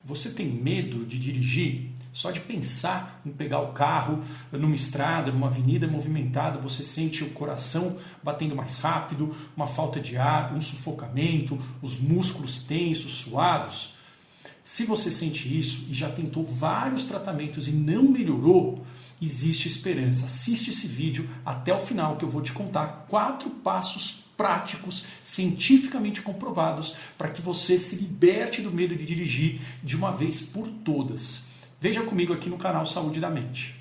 Você tem medo de dirigir? Só de pensar em pegar o carro numa estrada, numa avenida movimentada, você sente o coração batendo mais rápido, uma falta de ar, um sufocamento, os músculos tensos, suados? Se você sente isso e já tentou vários tratamentos e não melhorou, existe esperança. Assiste esse vídeo até o final que eu vou te contar 4 passos práticos, cientificamente comprovados, para que você se liberte do medo de dirigir de uma vez por todas. Veja comigo aqui no canal Saúde da Mente.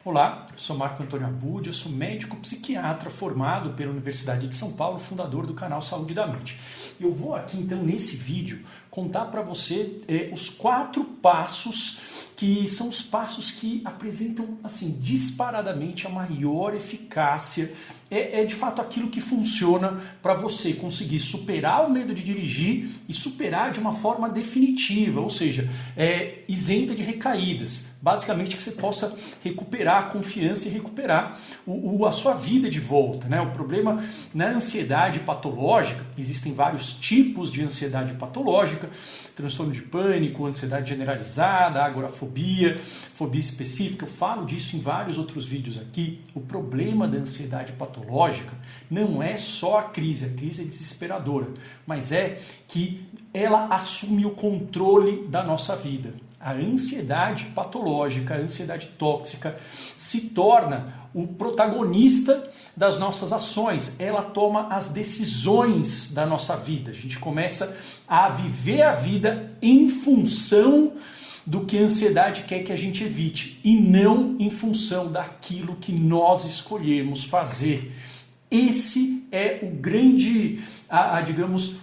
Olá, eu sou Marco Antônio Abud, eu sou médico psiquiatra formado pela Universidade de São Paulo, fundador do canal Saúde da Mente. Eu vou aqui então nesse vídeo contar para você os 4 passos que são os passos que apresentam assim disparadamente a maior eficácia. É de fato aquilo que funciona para você conseguir superar o medo de dirigir e superar de uma forma definitiva, ou seja, isenta de recaídas. Basicamente que você possa recuperar a confiança e recuperar a sua vida de volta, né? O problema na ansiedade patológica, existem vários tipos de ansiedade patológica, transtorno de pânico, ansiedade generalizada, agorafobia, fobia específica, eu falo disso em vários outros vídeos aqui. O problema da ansiedade patológica não é só a crise é desesperadora, mas é que ela assume o controle da nossa vida. A ansiedade patológica, a ansiedade tóxica, se torna o protagonista das nossas ações. Ela toma as decisões da nossa vida. A gente começa a viver a vida em função do que a ansiedade quer que a gente evite e não em função daquilo que nós escolhemos fazer. Esse é o grande,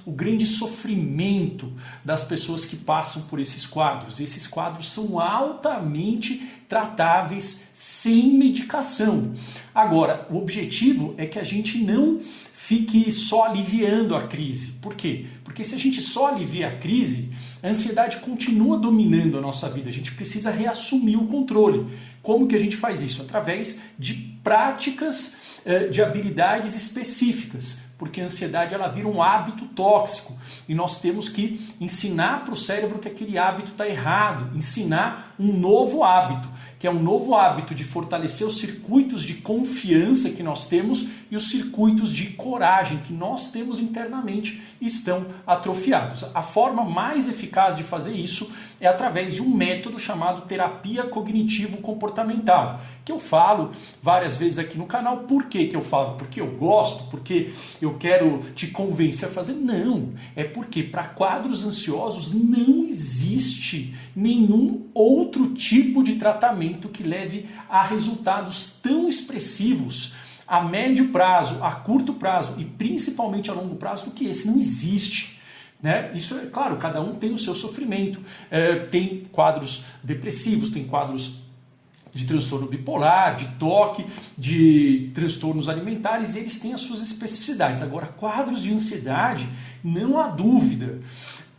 o grande sofrimento das pessoas que passam por esses quadros. Esses quadros são altamente tratáveis sem medicação. Agora, o objetivo é que a gente não fique só aliviando a crise. Por quê? Porque se a gente só alivia a crise, a ansiedade continua dominando a nossa vida. A gente precisa reassumir o controle. Como que a gente faz isso? Através de práticas de habilidades específicas, porque a ansiedade ela vira um hábito tóxico e nós temos que ensinar para o cérebro que aquele hábito está errado, ensinar um novo hábito, que é um novo hábito de fortalecer os circuitos de confiança que nós temos e os circuitos de coragem que nós temos internamente estão atrofiados. A forma mais eficaz de fazer isso é através de um método chamado terapia cognitivo-comportamental, que eu falo várias vezes aqui no canal. Por que eu falo? Porque eu gosto? Porque eu quero te convencer a fazer? Não, é porque para quadros ansiosos não existe nenhum outro tipo de tratamento que leve a resultados tão expressivos a médio prazo, a curto prazo e principalmente a longo prazo do que esse. Não existe. Né? Isso é claro, cada um tem o seu sofrimento, tem quadros depressivos, tem quadros de transtorno bipolar, de toque, de transtornos alimentares, e eles têm as suas especificidades. Agora, quadros de ansiedade, não há dúvida.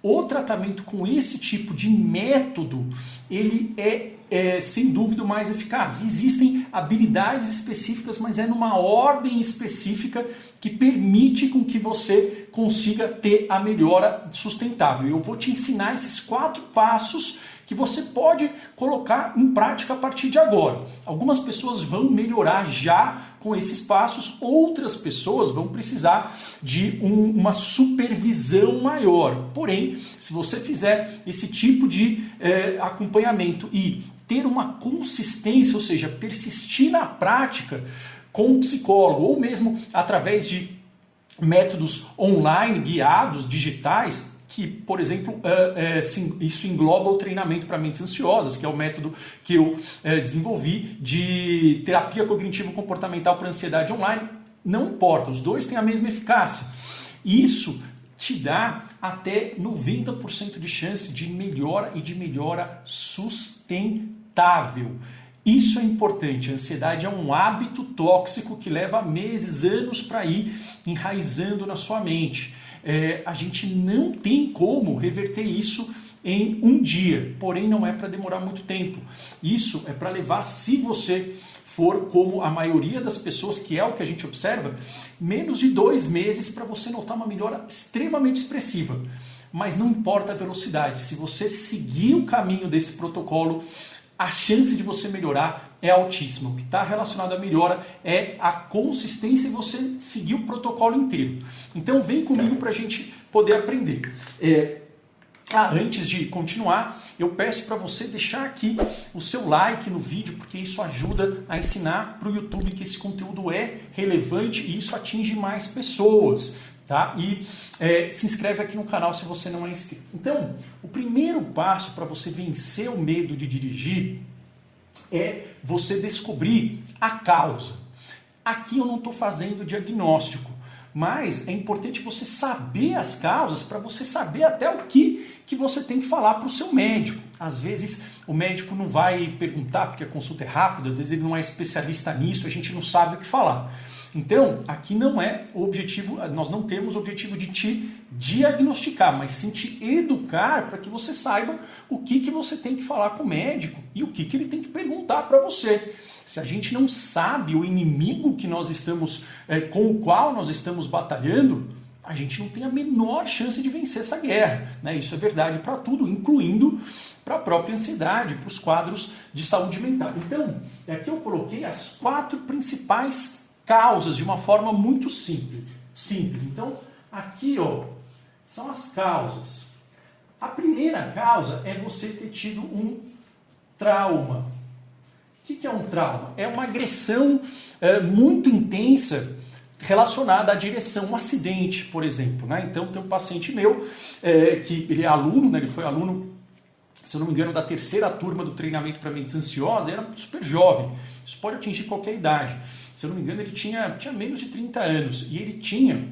O tratamento com esse tipo de método, ele é sem dúvida o mais eficaz. Existem habilidades específicas, mas é numa ordem específica que permite com que você consiga ter a melhora sustentável. Eu vou te ensinar esses 4 passos que você pode colocar em prática a partir de agora. Algumas pessoas vão melhorar já com esses passos, outras pessoas vão precisar de uma supervisão maior. Porém, se você fizer esse tipo de acompanhamento e ter uma consistência, ou seja, persistir na prática com um psicólogo ou mesmo através de métodos online, guiados, digitais, que, por exemplo, isso engloba o treinamento para mentes ansiosas, que é o método que eu desenvolvi de terapia cognitivo-comportamental para ansiedade online. Não importa, os dois têm a mesma eficácia. Isso te dá até 90% de chance de melhora e de melhora sustentável. Isso é importante. A ansiedade é um hábito tóxico que leva meses, anos para ir enraizando na sua mente. A gente não tem como reverter isso em um dia, porém não é para demorar muito tempo. Isso é para levar, se você for como a maioria das pessoas, que é o que a gente observa, menos de 2 meses para você notar uma melhora extremamente expressiva. Mas não importa a velocidade, se você seguir o caminho desse protocolo, a chance de você melhorar é altíssima. O que está relacionado à melhora é a consistência e você seguir o protocolo inteiro. Então vem comigo para a gente poder aprender. Antes de continuar, eu peço para você deixar aqui o seu like no vídeo, porque isso ajuda a ensinar para o YouTube que esse conteúdo é relevante e isso atinge mais pessoas. Tá? E se inscreve aqui no canal se você não é inscrito. Então, o primeiro passo para você vencer o medo de dirigir é você descobrir a causa. Aqui eu não estou fazendo diagnóstico, mas é importante você saber as causas para você saber até o que você tem que falar para o seu médico. Às vezes o médico não vai perguntar porque a consulta é rápida, às vezes ele não é especialista nisso, a gente não sabe o que falar. Então, aqui não é o objetivo, nós não temos o objetivo de te diagnosticar, mas sim te educar para que você saiba o que você tem que falar com o médico e o que ele tem que perguntar para você. Se a gente não sabe o inimigo que nós estamos, com o qual nós estamos batalhando, a gente não tem a menor chance de vencer essa guerra. Né? Isso é verdade para tudo, incluindo para a própria ansiedade, para os quadros de saúde mental. Então, aqui eu coloquei as 4 principais causas de uma forma muito simples. Então, aqui são as causas. A primeira causa é você ter tido um trauma. O que é um trauma? É uma agressão muito intensa relacionada à direção, um acidente, por exemplo. Né? Então, tem um paciente meu, que ele é aluno, né? Ele foi aluno, se eu não me engano, da 3ª turma do treinamento para mentes ansiosas, era super jovem, isso pode atingir qualquer idade. Se eu não me engano, ele tinha menos de 30 anos, e ele tinha,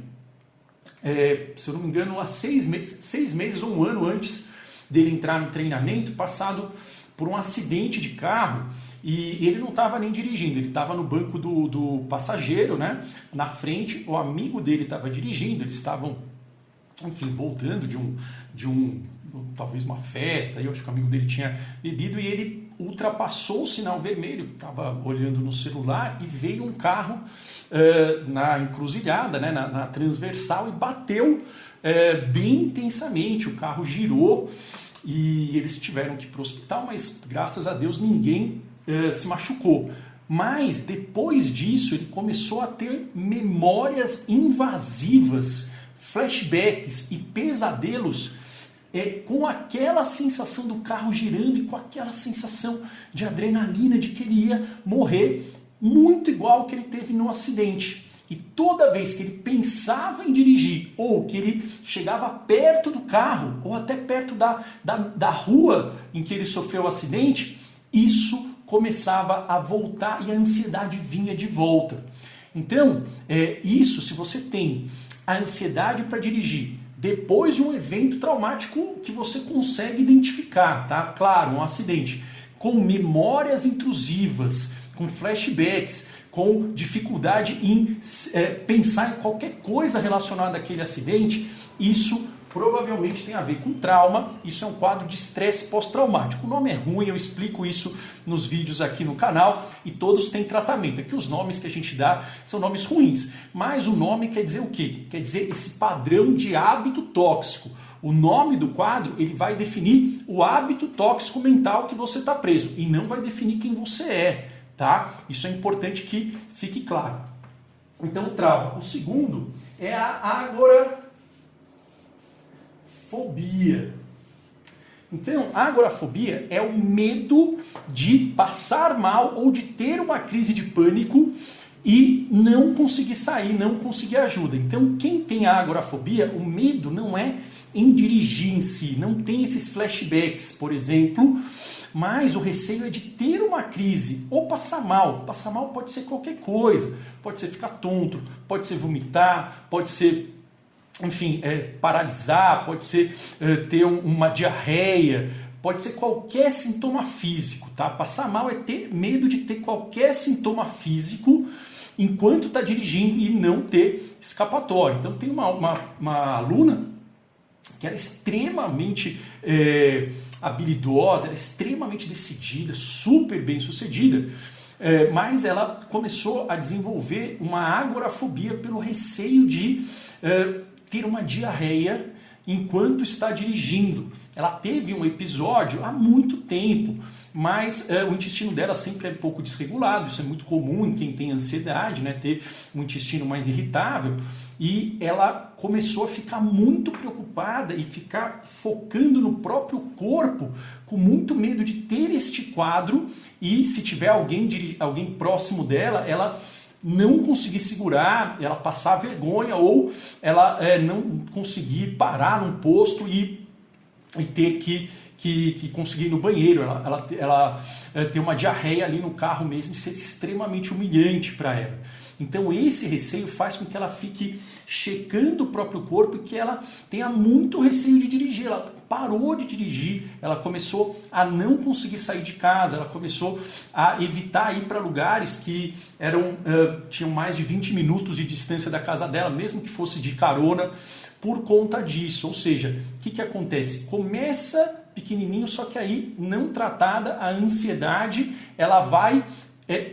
se eu não me engano, há 6 meses ou 1 ano antes dele entrar no treinamento, passado por um acidente de carro, e ele não estava nem dirigindo, ele estava no banco do passageiro, né? Na frente, o amigo dele estava dirigindo, eles estavam, enfim, voltando de talvez uma festa, eu acho que o amigo dele tinha bebido e ele ultrapassou o sinal vermelho, estava olhando no celular e veio um carro na encruzilhada, né, na transversal e bateu bem intensamente, o carro girou e eles tiveram que ir para o hospital, mas graças a Deus ninguém se machucou. Mas depois disso ele começou a ter memórias invasivas, flashbacks e pesadelos com aquela sensação do carro girando e com aquela sensação de adrenalina de que ele ia morrer, muito igual ao que ele teve no acidente. E toda vez que ele pensava em dirigir, ou que ele chegava perto do carro, ou até perto da rua em que ele sofreu o acidente, isso começava a voltar e a ansiedade vinha de volta. Então, isso, se você tem a ansiedade para dirigir, depois de um evento traumático que você consegue identificar, tá? Claro, um acidente, com memórias intrusivas, com flashbacks, com dificuldade em pensar em qualquer coisa relacionada àquele acidente, isso provavelmente tem a ver com trauma, isso é um quadro de estresse pós-traumático. O nome é ruim, eu explico isso nos vídeos aqui no canal e todos têm tratamento. Aqui os nomes que a gente dá são nomes ruins, mas o nome quer dizer o quê? Quer dizer esse padrão de hábito tóxico. O nome do quadro ele vai definir o hábito tóxico mental que você está preso e não vai definir quem você é, tá? Isso é importante que fique claro. Então o trauma. O segundo é a agorafobia. Então, a agorafobia é o medo de passar mal ou de ter uma crise de pânico e não conseguir sair, não conseguir ajuda. Então, quem tem a agorafobia, o medo não é em dirigir em si, não tem esses flashbacks, por exemplo, mas o receio é de ter uma crise ou passar mal. Passar mal pode ser qualquer coisa, pode ser ficar tonto, pode ser vomitar, pode ser, enfim, paralisar, pode ser ter uma diarreia, pode ser qualquer sintoma físico, tá? Passar mal é ter medo de ter qualquer sintoma físico enquanto está dirigindo e não ter escapatória. Então tem uma aluna que era extremamente habilidosa, era extremamente decidida, super bem sucedida, mas ela começou a desenvolver uma agorafobia pelo receio de ter uma diarreia enquanto está dirigindo. Ela teve um episódio há muito tempo, mas o intestino dela sempre é um pouco desregulado, isso é muito comum em quem tem ansiedade, né, ter um intestino mais irritável, e ela começou a ficar muito preocupada e ficar focando no próprio corpo, com muito medo de ter este quadro, e se tiver alguém próximo dela, ela não conseguir segurar, ela passar vergonha, ou ela não conseguir parar num posto e ter que conseguir ir no banheiro, ela ter uma diarreia ali no carro mesmo, e ser extremamente humilhante para ela. Então esse receio faz com que ela fique checando o próprio corpo e que ela tenha muito receio de dirigir. Ela parou de dirigir, ela começou a não conseguir sair de casa, ela começou a evitar ir para lugares que tinham mais de 20 minutos de distância da casa dela, mesmo que fosse de carona, por conta disso. Ou seja, o que acontece? Começa pequenininho, só que aí, não tratada, a ansiedade ela vai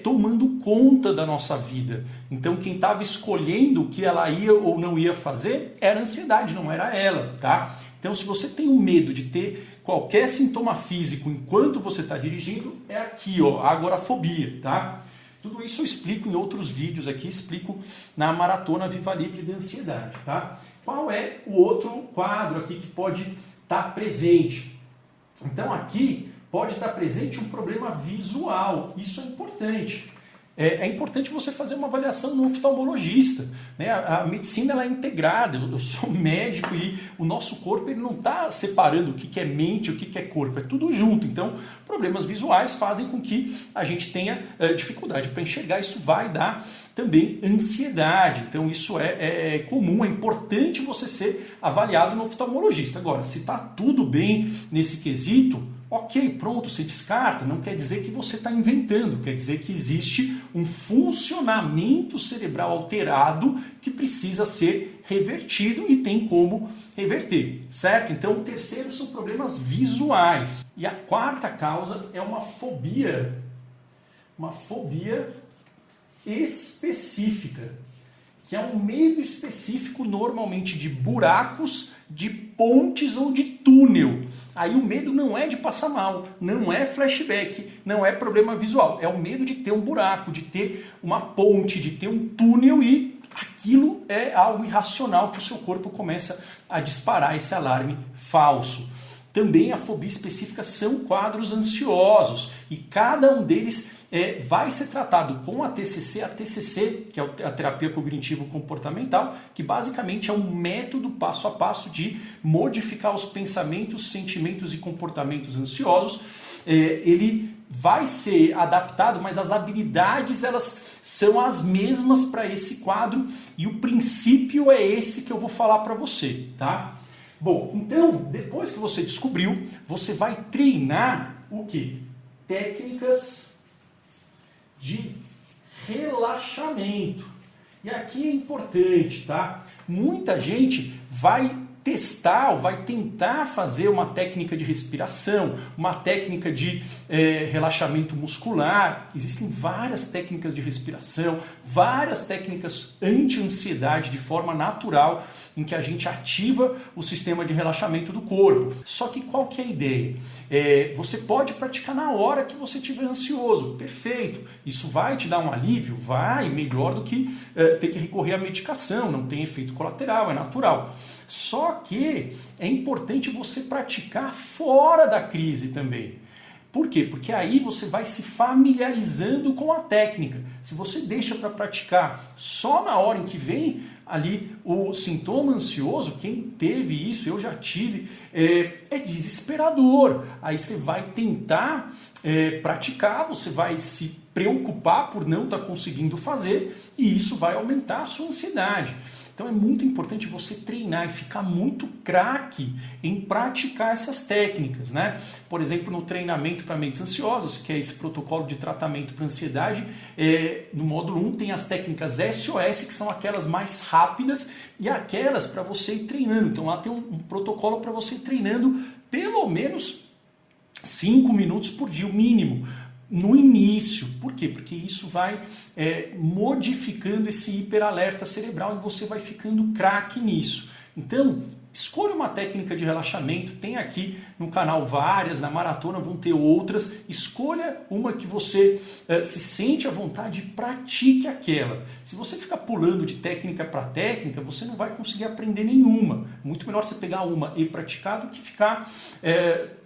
tomando conta da nossa vida. Então quem estava escolhendo o que ela ia ou não ia fazer era a ansiedade, não era ela, tá? Então se você tem um medo de ter qualquer sintoma físico enquanto você está dirigindo, é aqui, ó, a agorafobia, tá? Tudo isso eu explico em outros vídeos aqui, explico na Maratona Viva Livre de Ansiedade, tá? Qual é o outro quadro aqui que pode estar presente? Então aqui pode estar presente um problema visual, isso é importante. É importante você fazer uma avaliação no oftalmologista, né? A medicina ela é integrada, eu sou médico e o nosso corpo ele não está separando o que é mente e o que é corpo, é tudo junto. Então, problemas visuais fazem com que a gente tenha dificuldade para enxergar, isso vai dar também ansiedade. Então, isso é comum, é importante você ser avaliado no oftalmologista. Agora, se está tudo bem nesse quesito, ok, pronto, você descarta, não quer dizer que você está inventando, quer dizer que existe um funcionamento cerebral alterado que precisa ser revertido e tem como reverter, certo? Então o terceiro são problemas visuais. E a quarta causa é uma fobia específica, que é um medo específico normalmente de buracos, de pontes ou de túnel. Aí o medo não é de passar mal, não é flashback, não é problema visual. É o medo de ter um buraco, de ter uma ponte, de ter um túnel, e aquilo é algo irracional que o seu corpo começa a disparar esse alarme falso. Também a fobia específica são quadros ansiosos, e cada um deles vai ser tratado com a TCC, que é a terapia cognitivo-comportamental, que basicamente é um método passo a passo de modificar os pensamentos, sentimentos e comportamentos ansiosos. Ele vai ser adaptado, mas as habilidades elas são as mesmas para esse quadro, e o princípio é esse que eu vou falar para você, tá? Bom, então, depois que você descobriu, você vai treinar o quê? Técnicas de relaxamento. E aqui é importante, tá? Muita gente vai testar, ou vai tentar fazer uma técnica de respiração, uma técnica de relaxamento muscular. Existem várias técnicas de respiração, várias técnicas anti-ansiedade de forma natural, em que a gente ativa o sistema de relaxamento do corpo. Só que qual que é a ideia? Você pode praticar na hora que você estiver ansioso, perfeito. Isso vai te dar um alívio? Vai, melhor do que ter que recorrer à medicação, não tem efeito colateral, é natural. Só que é importante você praticar fora da crise também. Por quê? Porque aí você vai se familiarizando com a técnica. Se você deixa para praticar só na hora em que vem ali o sintoma ansioso, quem teve isso, eu já tive, é desesperador. Aí você vai tentar praticar, você vai se preocupar por não estar conseguindo fazer, e isso vai aumentar a sua ansiedade. Então é muito importante você treinar e ficar muito craque em praticar essas técnicas, né? Por exemplo, no treinamento para mentes ansiosas, que é esse protocolo de tratamento para ansiedade, no módulo 1 tem as técnicas SOS, que são aquelas mais rápidas, e aquelas para você ir treinando. Então lá tem um protocolo para você ir treinando pelo menos 5 minutos por dia, o mínimo. no início. Por quê? Porque isso vai modificando esse hiperalerta cerebral e você vai ficando craque nisso. Então, escolha uma técnica de relaxamento, tem aqui no canal várias, na maratona vão ter outras, escolha uma que você se sente à vontade e pratique aquela. Se você ficar pulando de técnica para técnica, você não vai conseguir aprender nenhuma. Muito melhor você pegar uma e praticar do que ficar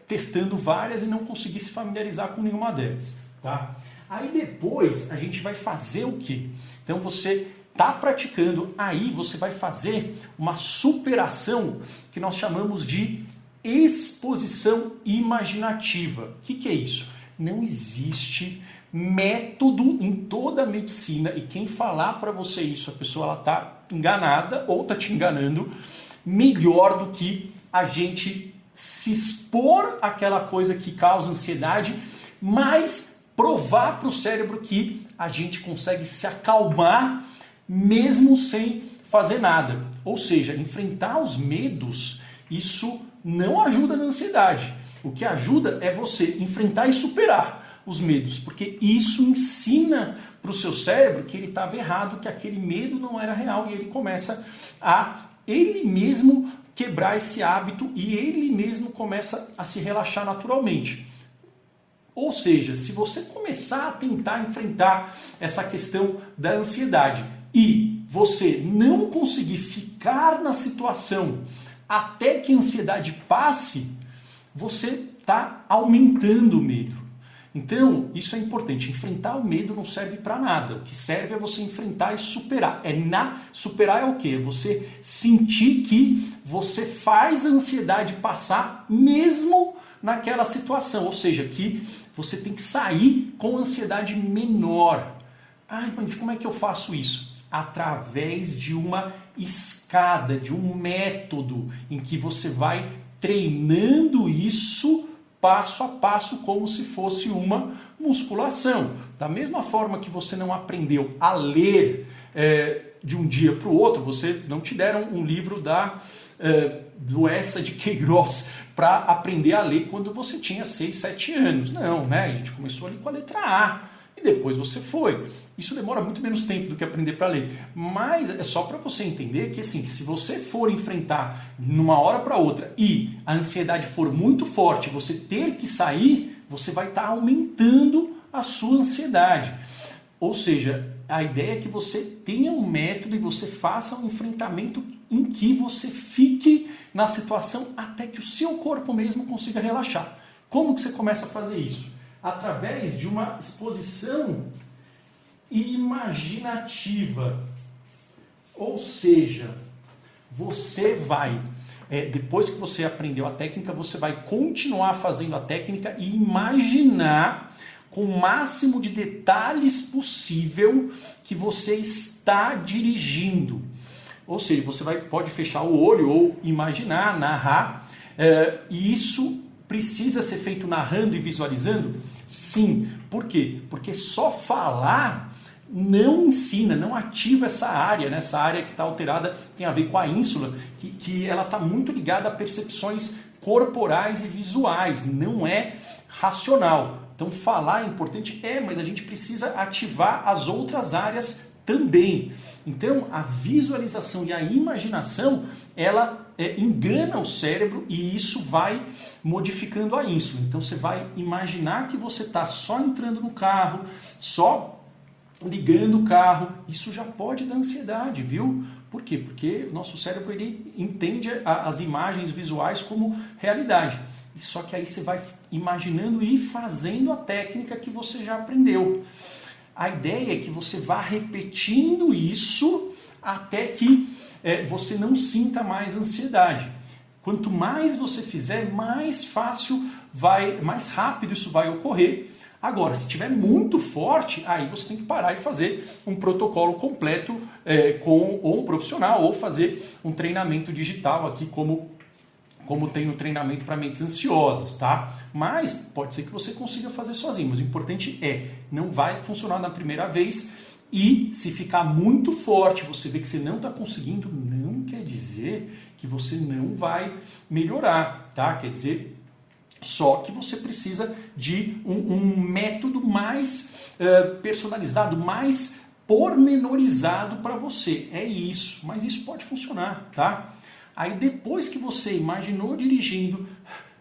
testando várias e não conseguir se familiarizar com nenhuma delas. Tá? Aí depois a gente vai fazer o quê? Então você está praticando, aí você vai fazer uma superação que nós chamamos de exposição imaginativa. O que é isso? Não existe método em toda a medicina, e quem falar para você isso, a pessoa está enganada ou está te enganando, melhor do que a gente se expor àquela coisa que causa ansiedade, mas provar para o cérebro que a gente consegue se acalmar mesmo sem fazer nada. Ou seja, enfrentar os medos, isso não ajuda na ansiedade. O que ajuda é você enfrentar e superar os medos, porque isso ensina para o seu cérebro que ele estava errado, que aquele medo não era real, e ele começa a ele mesmo quebrar esse hábito e ele mesmo começa a se relaxar naturalmente. Ou seja, se você começar a tentar enfrentar essa questão da ansiedade e você não conseguir ficar na situação até que a ansiedade passe, você está aumentando o medo. Então, isso é importante. Enfrentar o medo não serve para nada. O que serve é você enfrentar e superar. Superar é o quê? É você sentir que você faz a ansiedade passar mesmo naquela situação. Ou seja, que você tem que sair com ansiedade menor. Mas como é que eu faço isso? Através de uma escada, de um método em que você vai treinando isso passo a passo, como se fosse uma musculação. Da mesma forma que você não aprendeu a ler de um dia para o outro, você não te deram um livro do Essa de Queiroz para aprender a ler quando você tinha 6, 7 anos. Não, né? A gente começou ali com a letra A e depois você foi. Isso demora muito menos tempo do que aprender para ler. Mas é só para você entender que assim, se você for enfrentar numa hora para outra e a ansiedade for muito forte, você ter que sair, você vai estar aumentando a sua ansiedade. Ou seja, a ideia é que você tenha um método e você faça um enfrentamento em que você fique na situação até que o seu corpo mesmo consiga relaxar. Como que você começa a fazer isso? Através de uma exposição imaginativa. Ou seja, você vai, depois que você aprendeu a técnica, você vai continuar fazendo a técnica e imaginar com o máximo de detalhes possível que você está dirigindo. Ou seja, você pode fechar o olho ou imaginar, narrar, e isso precisa ser feito narrando e visualizando? Sim. Por quê? Porque só falar não ensina, não ativa essa área, né? Essa área que está alterada tem a ver com a ínsula, que ela está muito ligada a percepções corporais e visuais, não é racional. Então falar é importante, mas a gente precisa ativar as outras áreas também. Então a visualização e a imaginação, ela engana o cérebro e isso vai modificando a ínsula. Então você vai imaginar que você está só entrando no carro, só ligando o carro, isso já pode dar ansiedade, viu? Por quê? Porque o nosso cérebro ele entende as imagens visuais como realidade. Só que aí você vai imaginando e fazendo a técnica que você já aprendeu. A ideia é que você vá repetindo isso até que você não sinta mais ansiedade. Quanto mais você fizer, mais fácil mais rápido isso vai ocorrer. Agora, se estiver muito forte, aí você tem que parar e fazer um protocolo completo com um profissional ou fazer um treinamento digital aqui como tem no treinamento para mentes ansiosas, tá? Mas pode ser que você consiga fazer sozinho, mas o importante não vai funcionar na primeira vez e se ficar muito forte, você vê que você não está conseguindo, não quer dizer que você não vai melhorar, tá? Quer dizer Só que você precisa de um método mais personalizado, mais pormenorizado para você. É isso, mas isso pode funcionar, tá? Aí depois que você imaginou dirigindo,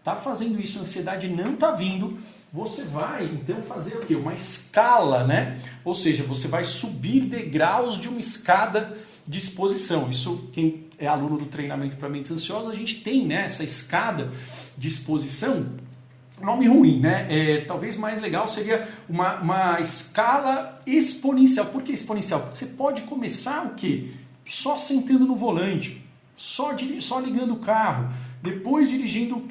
tá fazendo isso, a ansiedade não tá vindo, você vai então fazer o quê? Uma escala, né? Ou seja, você vai subir degraus de uma escada de exposição. Isso, quem é aluno do treinamento para mentes ansiosas, a gente tem, né, essa escada de exposição. Nome ruim, né? Talvez mais legal seria uma escala exponencial. Por que exponencial? Porque você pode começar o quê? Só sentando no volante, só ligando o carro, depois dirigindo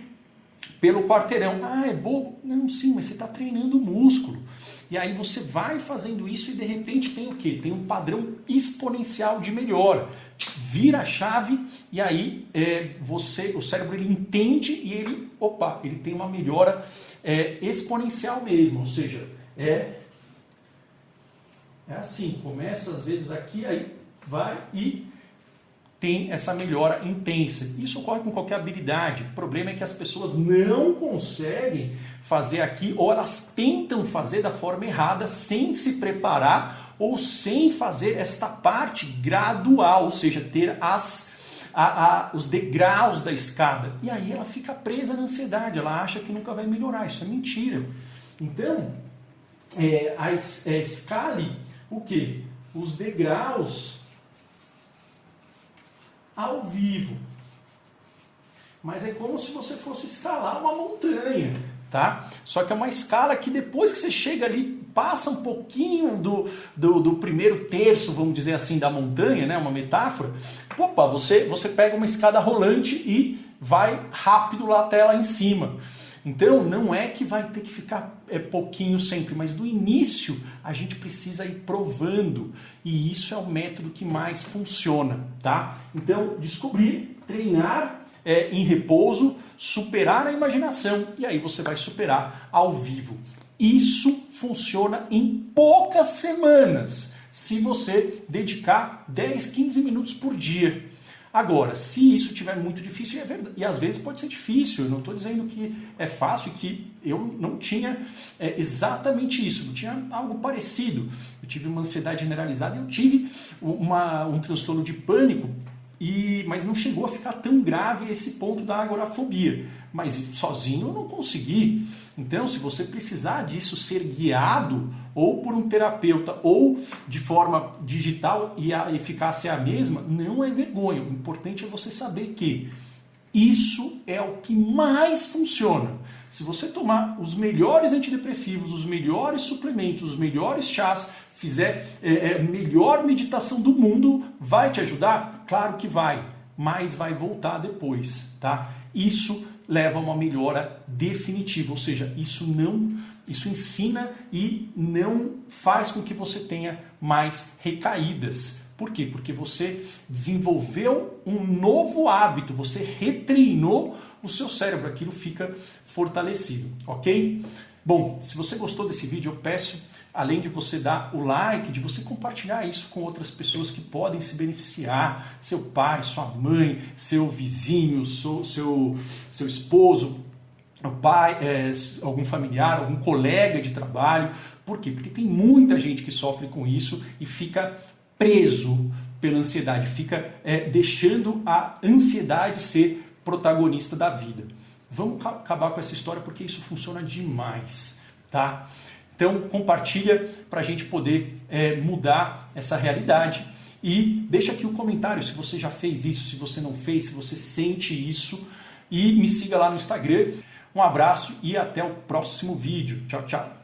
pelo quarteirão. Ah, é bobo? Não, sim, mas você está treinando o músculo. E aí você vai fazendo isso e de repente tem o quê? Tem um padrão exponencial de melhora. Vira a chave e aí o cérebro ele entende e ele tem uma melhora exponencial mesmo. Ou seja, é assim, começa às vezes aqui, aí vai e tem essa melhora intensa. Isso ocorre com qualquer habilidade. O problema é que as pessoas não conseguem fazer aqui, ou elas tentam fazer da forma errada, sem se preparar, ou sem fazer esta parte gradual, ou seja, ter os degraus da escada. E aí ela fica presa na ansiedade, ela acha que nunca vai melhorar. Isso é mentira. Então, escale o quê? Os degraus ao vivo. Mas é como se você fosse escalar uma montanha, tá? Só que é uma escala que depois que você chega ali, passa um pouquinho do primeiro terço, vamos dizer assim, da montanha, né? Uma metáfora. Opa, você pega uma escada rolante e vai rápido lá até lá em cima. Então, não é que vai ter que ficar pouquinho sempre, mas no início a gente precisa ir provando. E isso é o método que mais funciona, tá? Então, descobrir, treinar em repouso, superar a imaginação. E aí você vai superar ao vivo. Isso funciona em poucas semanas, se você dedicar 10, 15 minutos por dia. Agora, se isso estiver muito difícil, é verdade, e às vezes pode ser difícil, eu não estou dizendo que é fácil e que eu não tinha exatamente isso, não tinha algo parecido. Eu tive uma ansiedade generalizada, eu tive um transtorno de pânico, mas não chegou a ficar tão grave esse ponto da agorafobia. Mas sozinho eu não consegui. Então, se você precisar disso ser guiado, ou por um terapeuta, ou de forma digital, e a eficácia é a mesma, não é vergonha. O importante é você saber que isso é o que mais funciona. Se você tomar os melhores antidepressivos, os melhores suplementos, os melhores chás, fizer a melhor meditação do mundo, vai te ajudar? Claro que vai, mas vai voltar depois, tá? Isso leva a uma melhora definitiva, ou seja, isso ensina e não faz com que você tenha mais recaídas. Por quê? Porque você desenvolveu um novo hábito, você retreinou o seu cérebro, aquilo fica fortalecido, ok? Bom, se você gostou desse vídeo, eu peço, além de você dar o like, de você compartilhar isso com outras pessoas que podem se beneficiar, seu pai, sua mãe, seu vizinho, seu esposo, o pai, algum familiar, algum colega de trabalho. Por quê? Porque tem muita gente que sofre com isso e fica preso pela ansiedade, fica deixando a ansiedade ser protagonista da vida. Vamos acabar com essa história porque isso funciona demais, tá? Então compartilha para a gente poder mudar essa realidade e deixa aqui um comentário se você já fez isso, se você não fez, se você sente isso, e me siga lá no Instagram. Um abraço e até o próximo vídeo. Tchau, tchau.